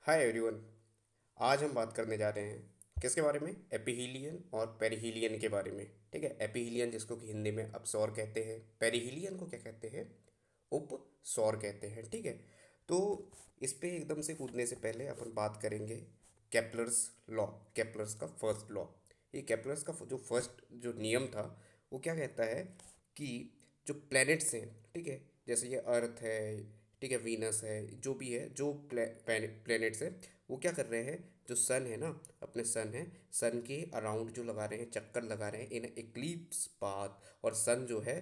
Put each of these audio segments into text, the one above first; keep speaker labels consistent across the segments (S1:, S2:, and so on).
S1: Hi everyone. आज हम बात करने जा रहे हैं किसके बारे में? एपिहीलियन और पेरिहीलियन के बारे में। ठीक है, एपिहीलियन जिसको कि हिंदी में अपसौर कहते हैं, पेरिहीलियन को क्या कहते हैं? उपसौर कहते हैं। ठीक है, तो इस पे एकदम से कूदने से पहले अपन बात करेंगे केपलर्स लॉ। केपलर्स का फर्स्ट लॉ। ये केपलर्स का जो फर्स्ट जो नियम था वो क्या कहता है कि जो प्लैनेट्स हैं, ठीक है, जैसे ये अर्थ है, ठीक है, वीनस है, जो भी है, जो प्लैनेट्स है, वो क्या कर रहे हैं? जो सन है ना, अपने सन है, सन के अराउंड जो लगा रहे हैं, चक्कर लगा रहे हैं इन एक्लिप्स पाथ। और सन जो है,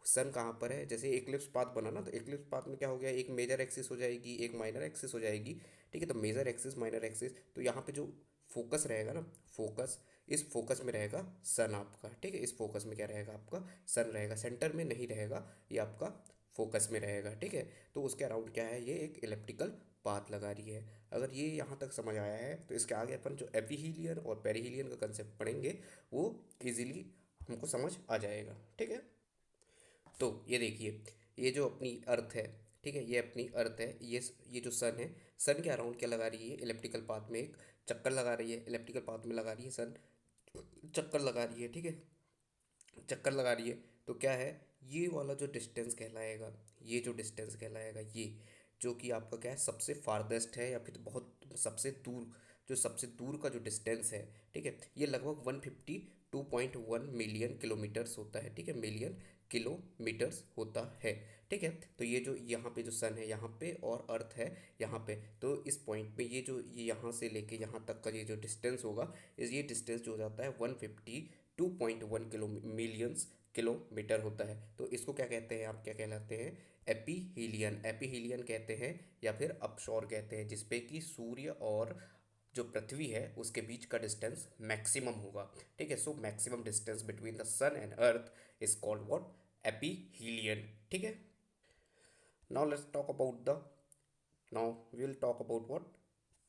S1: सन कहाँ पर है? जैसे एक्लिप्स पाथ बना ना, तो एक्लिप्स पाथ में क्या हो गया, एक मेजर एक्सिस हो जाएगी, एक माइनर एक्सिस हो जाएगी। ठीक है, तो मेजर एक्सिस माइनर एक्सिस, तो यहाँ पे जो फोकस रहेगा ना, फोकस, इस फोकस में रहेगा सन आपका। ठीक है, इस फोकस में क्या रहेगा आपका? सन रहेगा, सेंटर में नहीं रहेगा, ये आपका फोकस में रहेगा। ठीक है, तो उसके अराउंड क्या है, ये एक इलेप्टिकल पाथ लगा रही है। अगर ये यहाँ तक समझ आया है तो इसके आगे अपन जो एपीहीलियन और पेरिहीलियन का कंसेप्ट पढ़ेंगे वो इजीली हमको समझ आ जाएगा। ठीक है, तो ये देखिए, ये जो अपनी अर्थ है, ठीक है, ये अपनी अर्थ है, ये जो सन है, सन के अराउंड क्या लगा रही है? इलेप्टिकल पाथ में एक चक्कर लगा रही है, इलेप्टिकल पाथ में लगा रही है सन, चक्कर लगा रही है। ठीक है, चक्कर लगा रही है, तो क्या है, ये वाला जो डिस्टेंस कहलाएगा, ये जो डिस्टेंस कहलाएगा, ये जो कि आपका क्या है, सबसे फारदेस्ट है या फिर बहुत सबसे दूर, जो सबसे दूर का जो डिस्टेंस है, ठीक है, ये लगभग 152.1 मिलियन किलोमीटर्स होता है। ठीक है, मिलियन किलोमीटर्स होता है। ठीक है, तो ये जो यहाँ पे जो सन है यहाँ पे और अर्थ है यहाँ पे, तो इस पॉइंट पे ये यहाँ से लेके यहाँ तक का ये जो डिस्टेंस होगा, ये डिस्टेंस जो हो जाता है 152.1 मिलियंस किलोमीटर होता है। तो इसको क्या कहते हैं, आप क्या कहलाते हैं? एपीहीलियन। एपीहीलियन कहते हैं या फिर अपशोर कहते हैं, जिसपे कि सूर्य और जो पृथ्वी है उसके बीच का डिस्टेंस मैक्सिमम होगा। ठीक है, so maximum distance between the sun and earth is called what? Aphelion. ठीक है, now let's talk about the, now we will talk about what?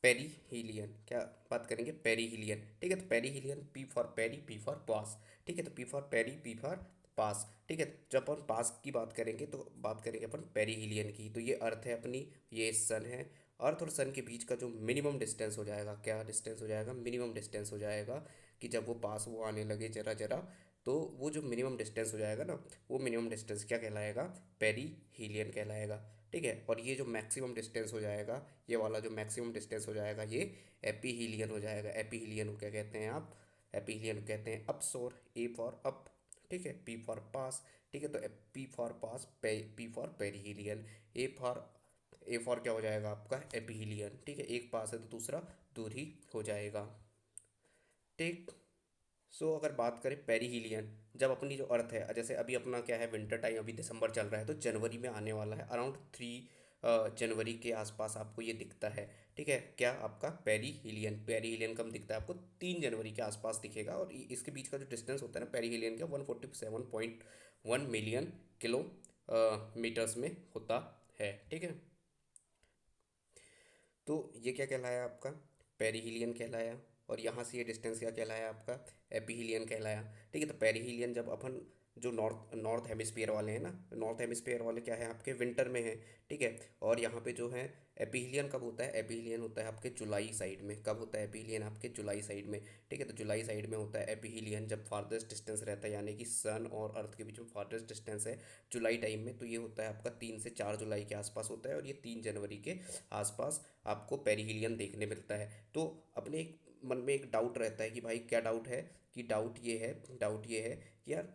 S1: Perihelion. क्या बात करेंगे? पेरीहीलियन। ठीक है, तो perihelion, P for peri, P for pass. ठीक है, तो P for peri, P for pass. ठीक है, जब अपन पास की बात करेंगे तो बात करेंगे अपन पेरीहीलियन की। तो ये अर्थ है अपनी, ये सन है। अर्थ और सन के बीच का जो मिनिमम डिस्टेंस हो जाएगा, क्या डिस्टेंस हो जाएगा? मिनिमम डिस्टेंस हो जाएगा, कि जब वो पास वो आने लगे जरा जरा, तो वो जो मिनिमम डिस्टेंस हो जाएगा ना, वो मिनिमम डिस्टेंस क्या कहलाएगा? पेरीहीलियन कहलाएगा। ठीक है, और ये जो मैक्सिमम डिस्टेंस हो जाएगा, ये वाला जो मैक्सिमम डिस्टेंस हो जाएगा, ये एपीहीलियन हो जाएगा। एपीहीलियन को क्या कहते हैं आप? एपीहीलियन को कहते हैं अपसोर। ए फॉर अप, ठीक है, पी फॉर पास। ठीक है, तो P for pass, P for perihelion. A for क्या हो जाएगा आपका? एपीहीलियन। ठीक है, एक पास है तो दूसरा दूर ही हो जाएगा। ठीक, सो अगर बात करें पेरीहीलियन, जब अपनी जो अर्थ है, जैसे अभी अपना क्या है, विंटर टाइम, अभी दिसंबर चल रहा है, तो जनवरी में आने वाला है, अराउंड 3 जनवरी के आसपास आपको ये दिखता है। ठीक है, क्या आपका पेरीहीलियन? पेरीहीलियन कम दिखता है आपको, 3 जनवरी के आसपास दिखेगा, और इसके बीच का जो डिस्टेंस होता है ना पेरीहीलियन का, 147.1 मिलियन किलो मीटर्स में होता है। ठीक है, तो ये क्या कहलाया आपका? पेरीहीलियन कहलाया। और यहाँ से ये डिस्टेंस क्या कहलाया आपका? एपीहीलियन कहलाया। ठीक है, तो पेरीहीलियन जब अपन जो नॉर्थ नॉर्थ हेमिस्फीयर वाले हैं ना, नॉर्थ हेमिस्फीयर वाले क्या है आपके? विंटर में है। ठीक है, और यहाँ पे जो है एपीहीलियन कब होता है? एपीहीलियन होता है आपके जुलाई साइड में। कब होता है एपीहीलियन? आपके जुलाई साइड में। ठीक है, तो जुलाई साइड में होता है एपीहीलियन, जब फारदेस्ट डिस्टेंस रहता है, यानी कि सन और अर्थ के बीच में फारदेस्ट डिस्टेंस है जुलाई टाइम में, तो ये होता है आपका 3 से 4 जुलाई के आसपास होता है, और ये 3 जनवरी के आसपास आपको पेरिहिलियन देखने मिलता है। तो अपने एक मन में एक डाउट रहता है कि भाई क्या डाउट है? कि डाउट ये है कि यार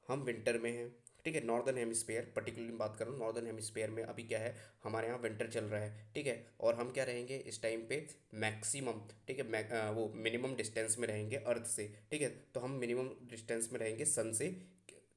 S1: हम विंटर में हैं। ठीक है, नॉर्दर्न हेमिस्फेयर पर्टिकुलरली बात कर रहा हूँ, नॉर्दर्न हेमिस्फेयर में अभी क्या है, हमारे यहाँ विंटर चल रहा है। ठीक है, और हम क्या रहेंगे इस टाइम पे? मैक्सिमम, ठीक है, वो मिनिमम डिस्टेंस में रहेंगे अर्थ से। ठीक है, तो हम मिनिमम डिस्टेंस में रहेंगे सन से,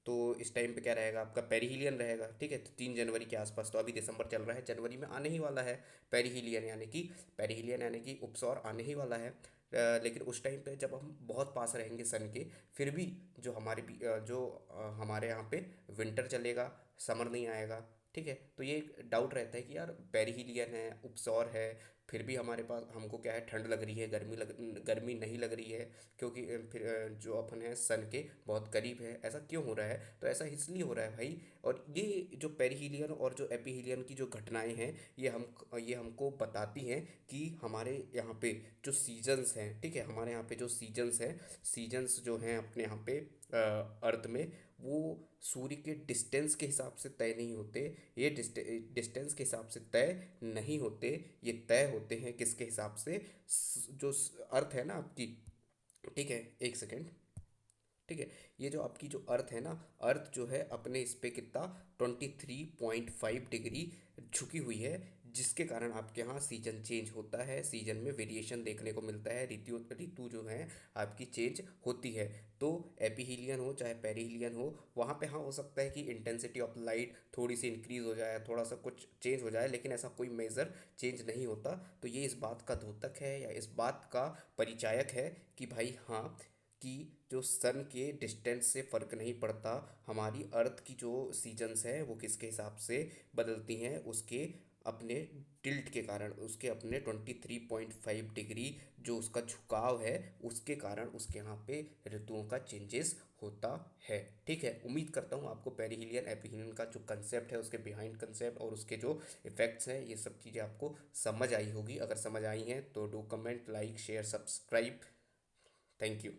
S1: तो इस टाइम पे क्या रहेगा आपका? पेरिहीलियन रहेगा। ठीक है, तो 3 जनवरी के आसपास, तो अभी दिसंबर चल रहा है, जनवरी में आने ही वाला है पेरिहीलियन, यानी कि उपसौर आने ही वाला है। लेकिन उस टाइम पे जब हम बहुत पास रहेंगे सन के, फिर भी जो हमारे यहाँ पे विंटर चलेगा, समर नहीं आएगा। ठीक है, तो ये एक डाउट रहता है कि यार पेरिहीलियन है, उपसौर है, फिर भी हमारे पास हमको क्या है, ठंड लग रही है, गर्मी नहीं लग रही है, क्योंकि फिर जो अपन है सन के बहुत करीब है। ऐसा क्यों हो रहा है? तो ऐसा इसलिए हो रहा है भाई। और ये जो पेरिहीलियन और जो एपीहीलियन की जो घटनाएं हैं, ये हमको बताती हैं कि हमारे यहाँ पे जो सीजन्स हैं, ठीक है, हमारे यहाँ पे जो सीजन्स हैं, सीजन्स जो हैं अपने यहाँ पे अर्थ में, वो सूर्य के डिस्टेंस के हिसाब से तय नहीं होते। ये डिस्टेंस के हिसाब से तय नहीं होते। ये तय होते हैं किसके हिसाब से? जो अर्थ है ना आपकी, ठीक है, एक सेकेंड, ठीक है, ये जो आपकी जो अर्थ है ना, अर्थ जो है अपने इस पे कितना 23.5 डिग्री झुकी हुई है, जिसके कारण आपके यहाँ सीजन चेंज होता है, सीजन में वेरिएशन देखने को मिलता है, ऋतु ऋतु जो है आपकी चेंज होती है। तो एपीहीलियन हो चाहे पेरिहीलियन हो, वहाँ पे हाँ हो सकता है कि इंटेंसिटी ऑफ लाइट थोड़ी सी इंक्रीज हो जाए, थोड़ा सा कुछ चेंज हो जाए, लेकिन ऐसा कोई मेजर चेंज नहीं होता। तो ये इस बात का द्योतक है या इस बात का परिचायक है कि भाई हाँ, कि जो सन के डिस्टेंस से फ़र्क नहीं पड़ता, हमारी अर्थ की जो सीजन्स हैं वो किसके हिसाब से बदलती हैं, उसके अपने टिल्ट के कारण, उसके अपने 23.5 डिग्री जो उसका झुकाव है, उसके कारण उसके यहाँ पे ऋतुओं का चेंजेस होता है। ठीक है, उम्मीद करता हूँ आपको पेरिहीलियन एपीहीलियन का जो कंसेप्ट है, उसके बिहाइंड कंसेप्ट और उसके जो इफ़ेक्ट्स हैं, ये सब चीज़ें आपको समझ आई होगी। अगर समझ आई हैं तो do comment, like, share, subscribe. Thank you.